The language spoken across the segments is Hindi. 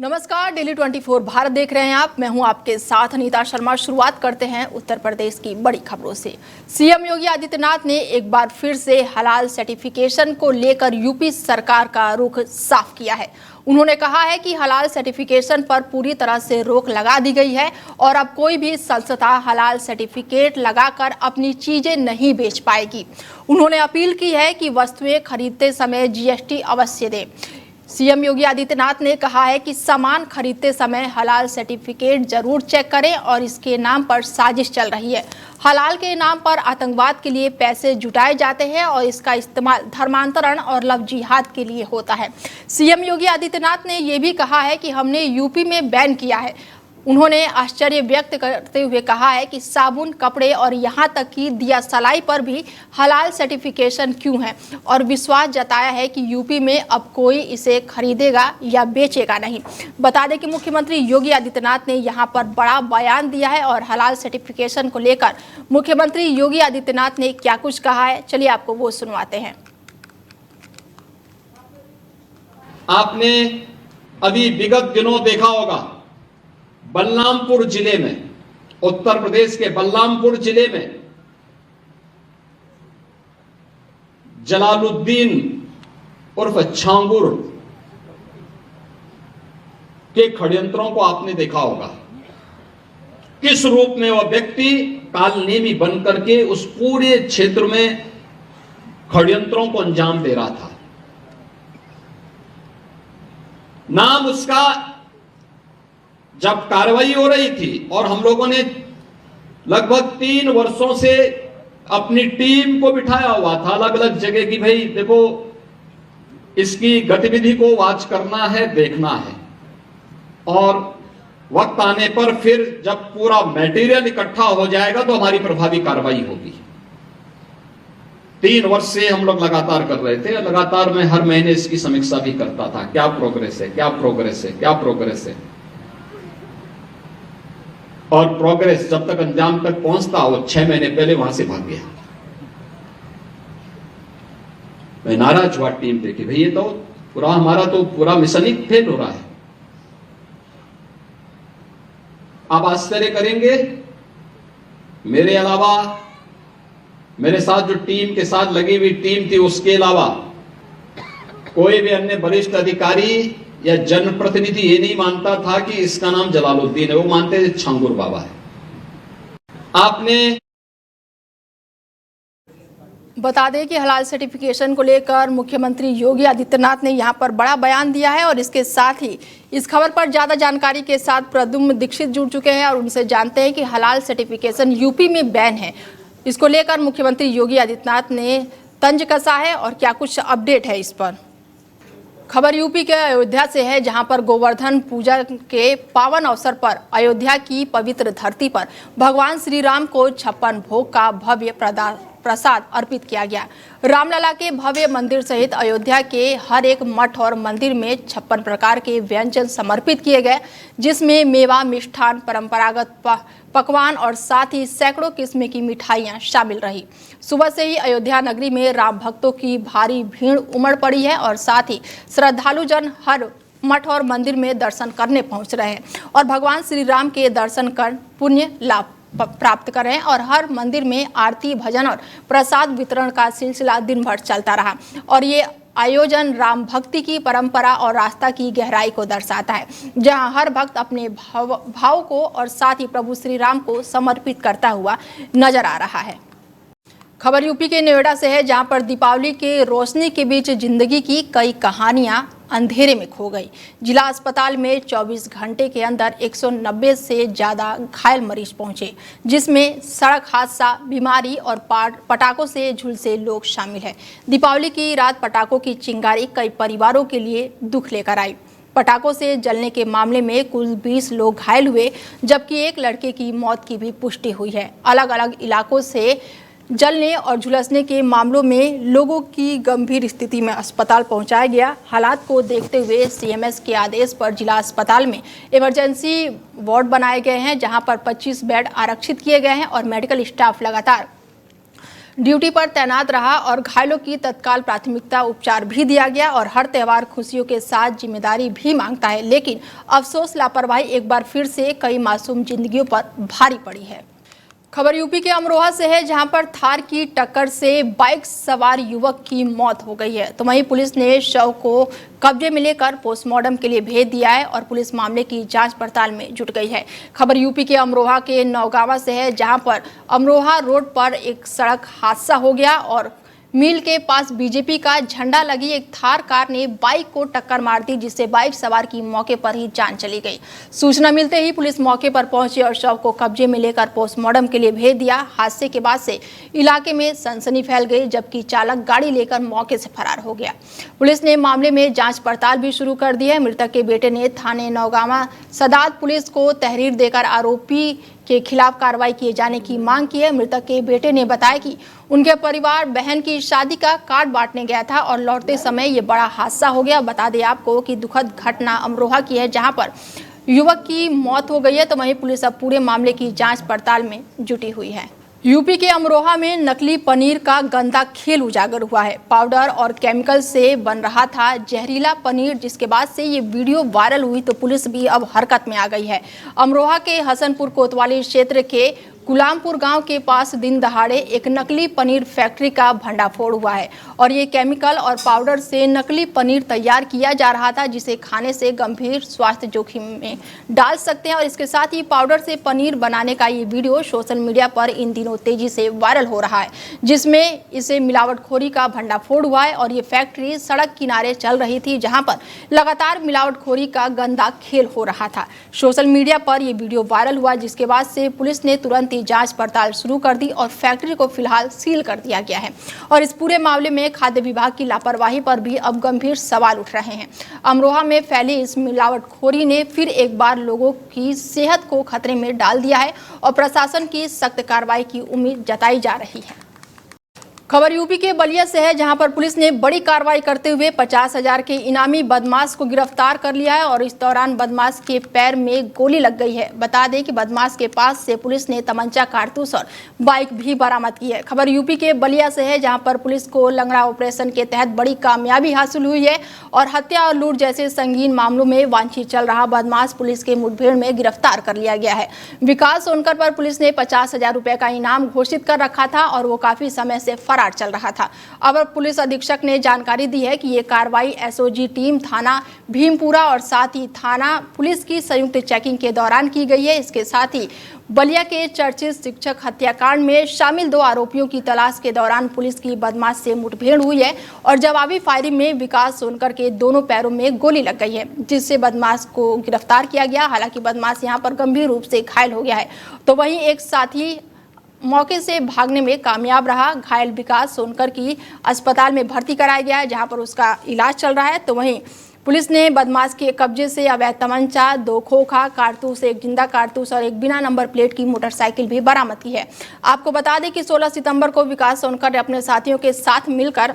नमस्कार, डेली 24 भारत देख रहे हैं आप। मैं हूं आपके साथ अनीता शर्मा। शुरुआत करते हैं उत्तर प्रदेश की बड़ी खबरों से। सीएम योगी आदित्यनाथ ने एक बार फिर से हलाल सर्टिफिकेशन को लेकर यूपी सरकार का रुख साफ किया है। उन्होंने कहा है कि हलाल सर्टिफिकेशन पर पूरी तरह से रोक लगा दी गई है और अब कोई भी संस्था हलाल सर्टिफिकेट लगाकर अपनी चीजें नहीं बेच पाएगी। उन्होंने अपील की है कि वस्तुएं खरीदते समय जीएसटी अवश्य दें। सीएम योगी आदित्यनाथ ने कहा है कि सामान खरीदते समय हलाल सर्टिफिकेट जरूर चेक करें और इसके नाम पर साजिश चल रही है। हलाल के नाम पर आतंकवाद के लिए पैसे जुटाए जाते हैं और इसका इस्तेमाल धर्मांतरण और लव जिहाद के लिए होता है। सीएम योगी आदित्यनाथ ने यह भी कहा है कि हमने यूपी में बैन किया है। उन्होंने आश्चर्य व्यक्त करते हुए कहा है कि साबुन, कपड़े और यहाँ तक कि दिया सलाई पर भी हलाल सर्टिफिकेशन क्यों है, और विश्वास जताया है कि यूपी में अब कोई इसे खरीदेगा या बेचेगा नहीं। बता दें कि मुख्यमंत्री योगी आदित्यनाथ ने यहाँ पर बड़ा बयान दिया है और हलाल सर्टिफिकेशन को लेकर मुख्यमंत्री योगी आदित्यनाथ ने क्या कुछ कहा है, चलिए आपको वो सुनवाते हैं। आपने अभी विगत दिनों देखा होगा, बलरामपुर जिले में, उत्तर प्रदेश के बलरामपुर जिले में जलालुद्दीन उर्फ छांगुर के षड्यंत्रों को आपने देखा होगा। किस रूप में वह व्यक्ति कालनेमी बनकर के उस पूरे क्षेत्र में षड्यंत्रों को अंजाम दे रहा था। नाम उसका जब कार्रवाई हो रही थी और हम लोगों ने लगभग 3 वर्षों से अपनी टीम को बिठाया हुआ था अलग अलग जगह की, भाई देखो इसकी गतिविधि को वॉच करना है, देखना है, और वक्त आने पर फिर जब पूरा मटेरियल इकट्ठा हो जाएगा तो हमारी प्रभावी कार्रवाई होगी। 3 वर्ष से हम लोग लगातार कर रहे थे। लगातार मैं हर महीने इसकी समीक्षा भी करता था, क्या प्रोग्रेस है, क्या प्रोग्रेस है, क्या प्रोग्रेस है। और प्रोग्रेस जब तक अंजाम तक पहुंचता, वो 6 महीने पहले वहां से भाग गया। मैं नाराज हुआ टीम पे कि भाई ये तो पूरा हमारा तो पूरा मिशन ही फेल हो रहा है। आप आश्चर्य करेंगे, मेरे अलावा मेरे साथ जो टीम के साथ लगी हुई टीम थी, उसके अलावा कोई भी अन्य वरिष्ठ अधिकारी या जनप्रतिनिधि ये नहीं मानता था कि इसका नाम जलालुद्दीन है, वो मानते थे छांगुर बाबा है। आपने बता दें कि हलाल सर्टिफिकेशन को लेकर मुख्यमंत्री योगी आदित्यनाथ ने यहां पर बड़ा बयान दिया है और इसके साथ ही इस खबर पर ज्यादा जानकारी के साथ प्रद्युम्न दीक्षित जुड़ चुके हैं और उनसे जानते हैं कि हलाल सर्टिफिकेशन यूपी में बैन है। इसको लेकर मुख्यमंत्री योगी आदित्यनाथ ने तंज कसा है और क्या कुछ अपडेट है इस पर। खबर यूपी के अयोध्या से है, जहां पर गोवर्धन पूजा के पावन अवसर पर अयोध्या की पवित्र धरती पर भगवान श्री राम को 56 भोग का भव्य प्रसाद अर्पित किया गया। रामलला के भव्य मंदिर सहित अयोध्या के हर एक मठ और मंदिर में 56 प्रकार के व्यंजन समर्पित किए गए, जिसमें मेवा, मिष्ठान, परंपरागत पकवान और साथ ही सैकड़ों किस्म की मिठाइयां शामिल रही। सुबह से ही अयोध्या नगरी में राम भक्तों की भारी भीड़ उमड़ पड़ी है और साथ ही श्रद्धालुजन हर मठ और मंदिर में दर्शन करने पहुंच रहे हैं और भगवान श्री राम के दर्शन कर पुण्य लाभ प्राप्त कर रहे हैं। और हर मंदिर में आरती, भजन और प्रसाद वितरण का सिलसिला दिन भर चलता रहा और ये आयोजन राम भक्ति की परंपरा और आस्था की गहराई को दर्शाता है, जहां हर भक्त अपने भाव को और साथ ही प्रभु श्री राम को समर्पित करता हुआ नजर आ रहा है। खबर यूपी के नोएडा से है, जहां पर दीपावली के रोशनी के बीच जिंदगी की कई कहानियां अंधेरे में खो गई। जिला अस्पताल में 24 घंटे के अंदर 190 से ज्यादा घायल मरीज पहुंचे, जिसमें सड़क हादसा, बीमारी और पटाखों से झुलसे लोग शामिल हैं। दीपावली की रात पटाखों की चिंगारी कई परिवारों के लिए दुख लेकर आई। पटाखों से जलने के मामले में कुल 20 लोग घायल हुए, जबकि एक लड़के की मौत की भी पुष्टि हुई है। अलग अलग इलाकों से जलने और झुलसने के मामलों में लोगों की गंभीर स्थिति में अस्पताल पहुंचाया गया। हालात को देखते हुए सीएमएस के आदेश पर जिला अस्पताल में इमरजेंसी वार्ड बनाए गए हैं, जहां पर 25 बेड आरक्षित किए गए हैं और मेडिकल स्टाफ लगातार ड्यूटी पर तैनात रहा और घायलों की तत्काल प्राथमिकता उपचार भी दिया गया और हर त्यौहार खुशियों के साथ जिम्मेदारी भी मांगता है, लेकिन अफसोस लापरवाही एक बार फिर से कई मासूम जिंदगियों पर भारी पड़ी है। खबर यूपी के अमरोहा से है, जहां पर थार की टक्कर से बाइक सवार युवक की मौत हो गई है। तो वहीं पुलिस ने शव को कब्जे में लेकर पोस्टमार्टम के लिए भेज दिया है और पुलिस मामले की जांच पड़ताल में जुट गई है। खबर यूपी के अमरोहा के नौगावा से है, जहां पर अमरोहा रोड पर एक सड़क हादसा हो गया और मिल के पास बीजेपी का झंडा लगी एक थार कार ने बाइक को टक्कर मार दी, जिससे बाइक सवार की मौके पर ही जान चली गई। सूचना मिलते ही पुलिस मौके पर पहुंची और शव को कब्जे में लेकर पोस्टमार्टम के लिए भेज दिया। हादसे के बाद से इलाके में सनसनी फैल गई, जबकि चालक गाड़ी लेकर मौके से फरार हो गया। पुलिस ने मामले में जांच पड़ताल भी शुरू कर दी है। मृतक के बेटे ने थाने नौगावा सदात पुलिस को तहरीर देकर आरोपी के खिलाफ कार्रवाई किए जाने की मांग की है। मृतक के बेटे ने बताया कि उनके परिवार बहन की शादी का कार्ड बांटने गया था और लौटते समय ये बड़ा हादसा हो गया। बता दें आपको कि दुखद घटना अमरोहा की है, जहां पर युवक की मौत हो गई है। तो वहीं पुलिस अब पूरे मामले की जांच पड़ताल में जुटी हुई है। यूपी के अमरोहा में नकली पनीर का गंदा खेल उजागर हुआ है। पाउडर और केमिकल से बन रहा था जहरीला पनीर, जिसके बाद से ये वीडियो वायरल हुई तो पुलिस भी अब हरकत में आ गई है। अमरोहा के हसनपुर कोतवाली क्षेत्र के गुलामपुर गांव के पास दिन दहाड़े एक नकली पनीर फैक्ट्री का भंडाफोड़ हुआ है और ये केमिकल और पाउडर से नकली पनीर तैयार किया जा रहा था, जिसे खाने से गंभीर स्वास्थ्य जोखिम में डाल सकते हैं। और इसके साथ ही पाउडर से पनीर बनाने का ये वीडियो सोशल मीडिया पर इन दिनों तेजी से वायरल हो रहा है, जिसमें इसे मिलावटखोरी का भंडाफोड़ हुआ है और ये फैक्ट्री सड़क किनारे चल रही थी, जहां पर लगातार मिलावटखोरी का गंदा खेल हो रहा था। सोशल मीडिया पर यह वीडियो वायरल हुआ, जिसके बाद से पुलिस ने तुरंत जांच पड़ताल शुरू कर दी और फैक्ट्री को फिलहाल सील कर दिया गया है। और इस पूरे मामले में खाद्य विभाग की लापरवाही पर भी अब गंभीर सवाल उठ रहे हैं। अमरोहा में फैली इस मिलावटखोरी ने फिर एक बार लोगों की सेहत को खतरे में डाल दिया है और प्रशासन की सख्त कार्रवाई की उम्मीद जताई जा रही है। खबर यूपी के बलिया से है, जहां पर पुलिस ने बड़ी कार्रवाई करते हुए 50,000 के इनामी बदमाश को गिरफ्तार कर लिया है और इस दौरान बदमाश के पैर में गोली लग गई है। बता दें कि बदमाश के पास से पुलिस ने तमंचा, कारतूस और बाइक भी बरामद की है। खबर यूपी के बलिया से है, जहां पर पुलिस को लंगड़ा ऑपरेशन के तहत बड़ी कामयाबी हासिल हुई है और हत्या और लूट जैसे संगीन मामलों में वांछित चल रहा बदमाश पुलिस के मुठभेड़ में गिरफ्तार कर लिया गया है। विकास सोनकर पर पुलिस ने 50,000 रुपए का इनाम घोषित कर रखा था और वो काफी समय से फरार चल रहा था। अब पुलिस अधीक्षक ने जानकारी दी है कि ये कार्रवाई एसओजी टीम थाना भीमपुरा और साथ ही थाना पुलिस की संयुक्त चेकिंग के दौरान की गई है। इसके साथ ही बलिया के चर्चित शिक्षक हत्याकांड में शामिल 2 आरोपियों की तलाश के दौरान पुलिस की बदमाश से मुठभेड़ हुई है और जवाबी फायरिंग में विकास सोनकर के दोनों पैरों में गोली लग गई है, जिससे बदमाश को गिरफ्तार किया गया। हालांकि बदमाश यहां पर गंभीर रूप से घायल हो गया है। तो वहीं एक साथी मौके से भागने में कामयाब रहा। घायल विकास सोनकर की अस्पताल में भर्ती कराया गया है, जहां पर उसका इलाज चल रहा है। तो वहीं पुलिस ने बदमाश के कब्जे से अवैध तमंचा, 2 खोखा कारतूस, 1 जिंदा कारतूस और 1 बिना नंबर प्लेट की मोटरसाइकिल भी बरामद की है। आपको बता दें कि 16 सितंबर को विकास सोनकर ने अपने साथियों के साथ मिलकर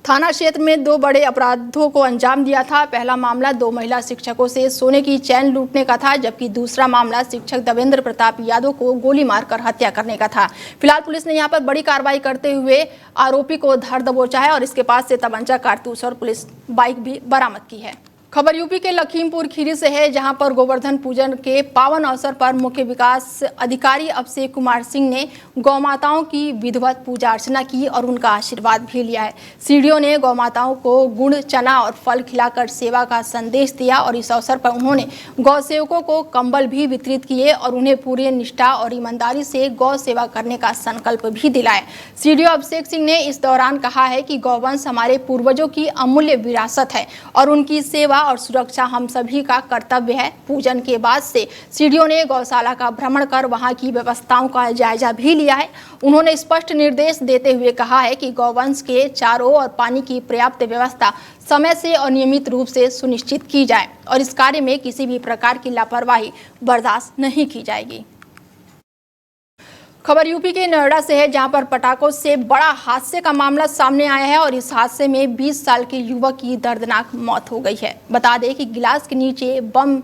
थाना क्षेत्र में 2 बड़े अपराधों को अंजाम दिया था। पहला मामला 2 महिला शिक्षकों से सोने की चैन लूटने का था, जबकि दूसरा मामला शिक्षक देवेंद्र प्रताप यादव को गोली मारकर हत्या करने का था। फिलहाल पुलिस ने यहां पर बड़ी कार्रवाई करते हुए आरोपी को धर दबोचा है और इसके पास से तमंचा, कारतूस और पुलिस बाइक भी बरामद की है। खबर यूपी के लखीमपुर खीरी से है, जहां पर गोवर्धन पूजन के पावन अवसर पर मुख्य विकास अधिकारी अभिषेक कुमार सिंह ने गौमाताओं की विधिवत पूजा अर्चना की और उनका आशीर्वाद भी लिया है। सीडीओ ने गौमाताओं को गुड़, चना और फल खिलाकर सेवा का संदेश दिया और इस अवसर पर उन्होंने गौ सेवकों को कंबल भी वितरित किए और उन्हें पूरी निष्ठा और ईमानदारी से गौ सेवा करने का संकल्प भी दिलाया। सीडीओ अभिषेक सिंह ने इस दौरान कहा है कि गौवंश हमारे पूर्वजों की अमूल्य विरासत है और उनकी सेवा और सुरक्षा हम सभी का कर्तव्य है। पूजन के बाद से सीडीओ ने गौशाला का भ्रमण कर वहां की व्यवस्थाओं का जायजा भी लिया है। उन्होंने स्पष्ट निर्देश देते हुए कहा है कि गौवंश के चारों और पानी की पर्याप्त व्यवस्था समय से और नियमित रूप से सुनिश्चित की जाए और इस कार्य में किसी भी प्रकार की लापरवाही बर्दाश्त नहीं की जाएगी। खबर यूपी के नोएडा से है, जहां पर पटाखों से बड़ा हादसे का मामला सामने आया है और इस हादसे में 20 साल के युवक की दर्दनाक मौत हो गई है। बता दें कि गिलास के नीचे बम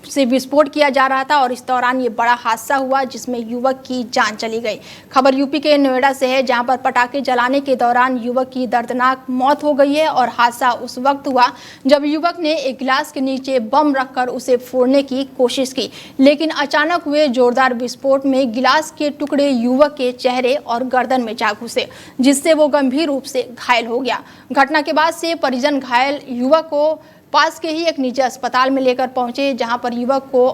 से विस्फोट किया जा रहा था और इस दौरान ये बड़ा हादसा हुआ जिसमें युवक की जान चली गई। खबर यूपी के नोएडा से है, जहां पर पटाखे जलाने के दौरान युवक की दर्दनाक मौत हो गई है और हादसा उस वक्त हुआ जब युवक ने एक गिलास के नीचे बम रखकर उसे फोड़ने की कोशिश की, लेकिन अचानक हुए जोरदार विस्फोट में गिलास के टुकड़े युवक के चेहरे और गर्दन में जा घुसे, जिससे वो गंभीर रूप से घायल हो गया। घटना के बाद से परिजन घायल युवक को पास के ही एक निजी अस्पताल में लेकर पहुंचे, जहां पर युवक को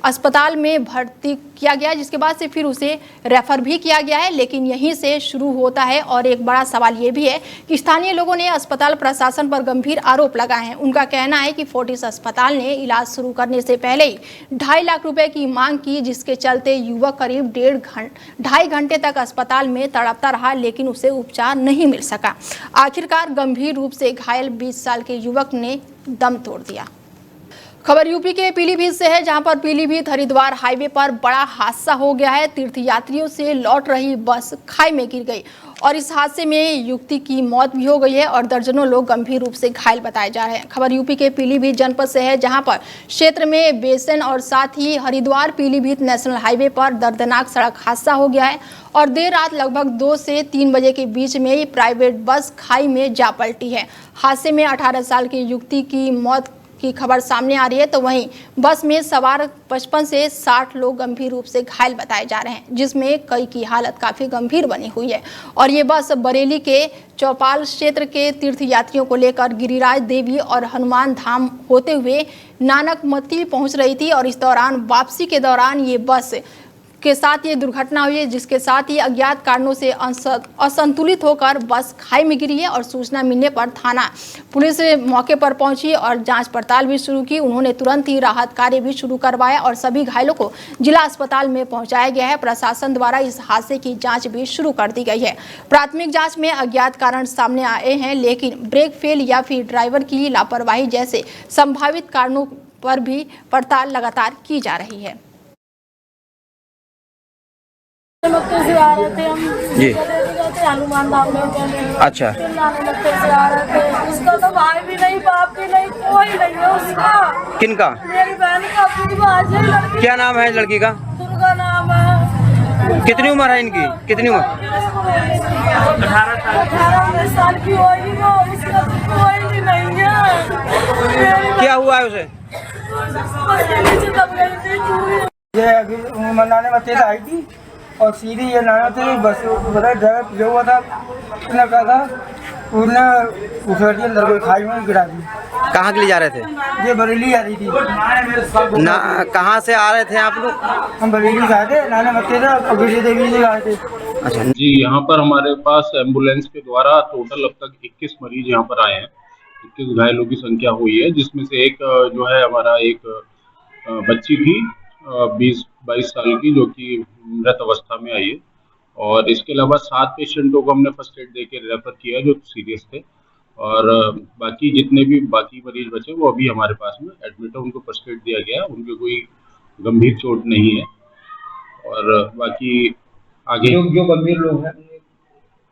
अस्पताल में भर्ती किया गया, जिसके बाद से फिर उसे रेफर भी किया गया है। लेकिन यहीं से शुरू होता है और एक बड़ा सवाल ये भी है कि स्थानीय लोगों ने अस्पताल प्रशासन पर गंभीर आरोप लगाए हैं। उनका कहना है कि फोर्टिस अस्पताल ने इलाज शुरू करने से पहले ही 2.5 लाख रुपए की मांग की, जिसके चलते युवक करीब 2.5 घंटे तक अस्पताल में तड़पता रहा, लेकिन उसे उपचार नहीं मिल सका। आखिरकार गंभीर रूप से घायल 20 साल के युवक ने दम तोड़ दिया। खबर यूपी के पीलीभीत से है, जहां पर पीलीभीत हरिद्वार हाईवे पर बड़ा हादसा हो गया है। तीर्थयात्रियों से लौट रही बस खाई में गिर गई और इस हादसे में युवती की मौत भी हो गई है और दर्जनों लोग गंभीर रूप से घायल बताए जा रहे हैं। खबर यूपी के पीलीभीत जनपद से है, जहां पर क्षेत्र में बेसन और साथ ही हरिद्वार पीलीभीत नेशनल हाईवे पर दर्दनाक सड़क हादसा हो गया है और देर रात लगभग 2 से 3 बजे के बीच में ही प्राइवेट बस खाई में जा पलटी है। हादसे में 18 साल की युवती की मौत की खबर सामने आ रही है, तो वहीं बस में सवार 55 से 60 लोग गंभीर रूप से घायल बताए जा रहे हैं, जिसमें कई की हालत काफी गंभीर बनी हुई है। और ये बस बरेली के चौपाल क्षेत्र के तीर्थयात्रियों को लेकर गिरिराज देवी और हनुमान धाम होते हुए नानकमती पहुंच रही थी और इस दौरान वापसी के दौरान ये बस के साथ ये दुर्घटना हुई है, जिसके साथ ही अज्ञात कारणों से असंतुलित होकर बस खाई में गिरी है और सूचना मिलने पर थाना पुलिस मौके पर पहुंची और जांच पड़ताल भी शुरू की। उन्होंने तुरंत ही राहत कार्य भी शुरू करवाया और सभी घायलों को जिला अस्पताल में पहुंचाया गया है। प्रशासन द्वारा इस हादसे की जांच भी शुरू कर दी गई है। प्राथमिक जाँच में अज्ञात कारण सामने आए हैं, लेकिन ब्रेक फेल या फिर ड्राइवर की लापरवाही जैसे संभावित कारणों पर भी पड़ताल लगातार की जा रही है। से आ रहे थे हम जी, हनुमान धाम में। अच्छा, से आ रहे थे। उसका तो भाई भी नहीं, बाप भी नहीं, कोई नहीं है उसका। किनका? मेरी बहन का अपनी बात है। लड़की क्या नाम है लड़की का? दुर्गा नाम है। कितनी उम्र है इनकी? कितनी उम्र? 18 साल की होगी वो। उसका कोई भी नहीं है। क्या हुआ है उसे? नीचे दब गई थी। ये अभी मनाने में तेज आई थी और सीधी ये नाना थे बस ड्राइवर जो हुआ था उसने कहा था उसने उठा दिया, अंदर कोई खाई में गिरा दी। कहाँ के लिए जा रहे थे? ये बरेली आ रही थी ना, कहाँ से आ रहे थे आप लोग? हम बरेली से आए थे, नाना मत्ते थे और विजय देवी से आए थे। अच्छा जी, यहाँ पर हमारे पास एम्बुलेंस के द्वारा टोटल अब तक 21 मरीज यहाँ पर आए हैं। 21 घायलों की संख्या हुई है, जिसमें से एक जो है हमारा एक बच्ची थी 20-22 साल की, जो कि मृत अवस्था में आई है और इसके अलावा 7 पेशेंटों को हमने फर्स्ट एड देके रेफर किया जो सीरियस थे और बाकी जितने भी बाकी मरीज बचे वो अभी हमारे पास में एडमिट है, उनको फर्स्ट एड दिया गया है। उनके कोई गंभीर चोट नहीं है और बाकी आगे जो गंभीर लोग हैं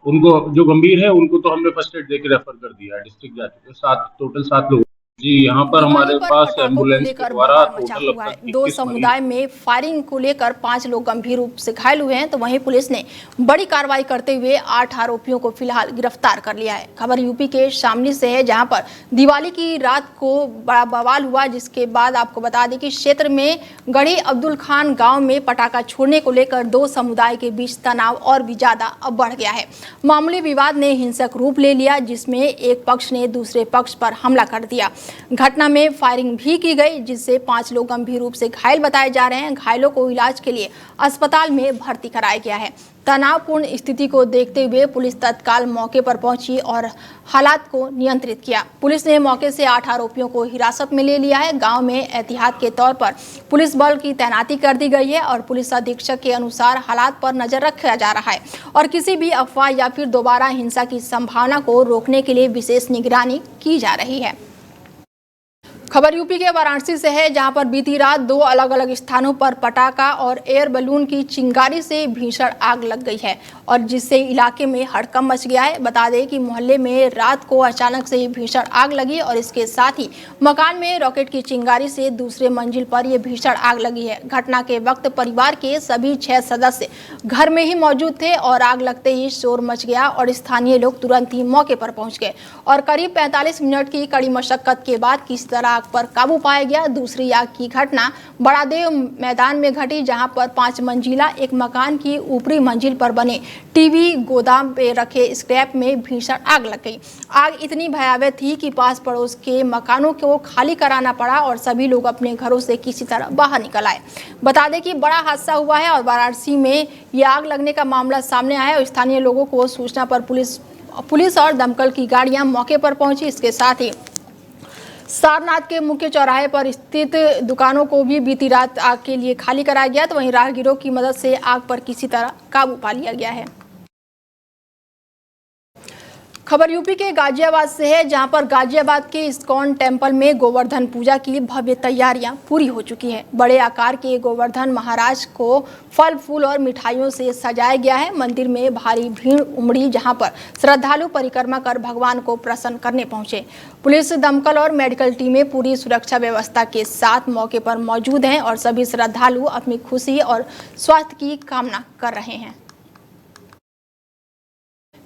उनको, जो गंभीर है उनको तो हमने फर्स्ट एड देके रेफर कर दिया है। डिस्ट्रिक्ट जा चुके 7, टोटल 7 लोग। जी, यहाँ पर हमारे पास एम्बुलेंस के द्वारा टोटल अब तक 2 समुदाय में फायरिंग को लेकर 5 लोग गंभीर रूप से घायल हुए हैं, तो वहीं पुलिस ने बड़ी कार्रवाई करते हुए 8 आरोपियों को फिलहाल गिरफ्तार कर लिया है। खबर यूपी के शामली से है, जहां पर दिवाली की रात को बड़ा बवाल हुआ, जिसके बाद आपको बता दें कि क्षेत्र में गढ़ी अब्दुल खान गाँव में पटाखा छोड़ने को लेकर 2 समुदाय के बीच तनाव और भी ज्यादा बढ़ गया है। मामूली विवाद ने हिंसक रूप ले लिया, जिसमें एक पक्ष ने दूसरे पक्ष पर हमला कर दिया। घटना में फायरिंग भी की गई, जिससे 5 लोग गंभीर रूप से घायल बताए जा रहे हैं। घायलों को इलाज के लिए अस्पताल में भर्ती कराया गया है। तनावपूर्ण स्थिति को देखते हुए पुलिस तत्काल मौके पर पहुंची और हालात को नियंत्रित किया। पुलिस ने मौके से 8 आरोपियों को हिरासत में ले लिया है। गांव में एहतियात के तौर पर पुलिस बल की तैनाती कर दी गई है और पुलिस अधीक्षक के अनुसार हालात पर नजर रखा जा रहा है और किसी भी अफवाह या फिर दोबारा हिंसा की संभावना को रोकने के लिए विशेष निगरानी की जा रही है। खबर यूपी के वाराणसी से है, जहां पर बीती रात 2 अलग अलग स्थानों पर पटाखा और एयर बैलून की चिंगारी से भीषण आग लग गई है और जिससे इलाके में हड़कंप मच गया है। बता दें कि मोहल्ले में रात को अचानक से भीषण आग लगी और इसके साथ ही मकान में रॉकेट की चिंगारी से दूसरे मंजिल पर यह भीषण आग लगी है। घटना के वक्त परिवार के सभी 6 सदस्य घर में ही मौजूद थे और आग लगते ही शोर मच गया और स्थानीय लोग तुरंत ही मौके पर पहुंच गए और करीब 45 मिनट की कड़ी मशक्कत के बाद किसी तरह आग पर काबू पाया गया। दूसरी आग की घटना बड़ादेव मैदान में घटी, जहां पर 5 मंजिला एक मकान की ऊपरी मंजिल पर बने टीवी गोदाम पे रखे स्क्रैप में भीषण आग लग गई। आग इतनी भयावह थी कि पास पड़ोस के मकानों को खाली कराना पड़ा और सभी लोग अपने घरों से किसी तरह बाहर निकल आए। बता दें कि बड़ा हादसा हुआ है और वाराणसी में यह आग लगने का मामला सामने आया और स्थानीय लोगों को सूचना पर पुलिस और दमकल की गाड़ियां मौके पर पहुंची। इसके साथ ही सारनाथ के मुख्य चौराहे पर स्थित दुकानों को भी बीती रात आग के लिए खाली कराया गया, तो वहीं राहगीरों की मदद से आग पर किसी तरह काबू पा लिया गया है। खबर यूपी के गाजियाबाद से है, जहां पर गाजियाबाद के इस्कॉन टेम्पल में गोवर्धन पूजा की भव्य तैयारियां पूरी हो चुकी है। बड़े आकार के गोवर्धन महाराज को फल फूल और मिठाइयों से सजाया गया है। मंदिर में भारी भीड़ उमड़ी, जहां पर श्रद्धालु परिक्रमा कर भगवान को प्रसन्न करने पहुंचे। पुलिस, दमकल और मेडिकल टीमें पूरी सुरक्षा व्यवस्था के साथ मौके पर मौजूद हैं और सभी श्रद्धालु अपनी खुशी और स्वास्थ्य की कामना कर रहे हैं।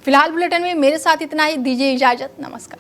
फिलहाल बुलेटिन में मेरे साथ इतना ही, दीजिए इजाजत, नमस्कार।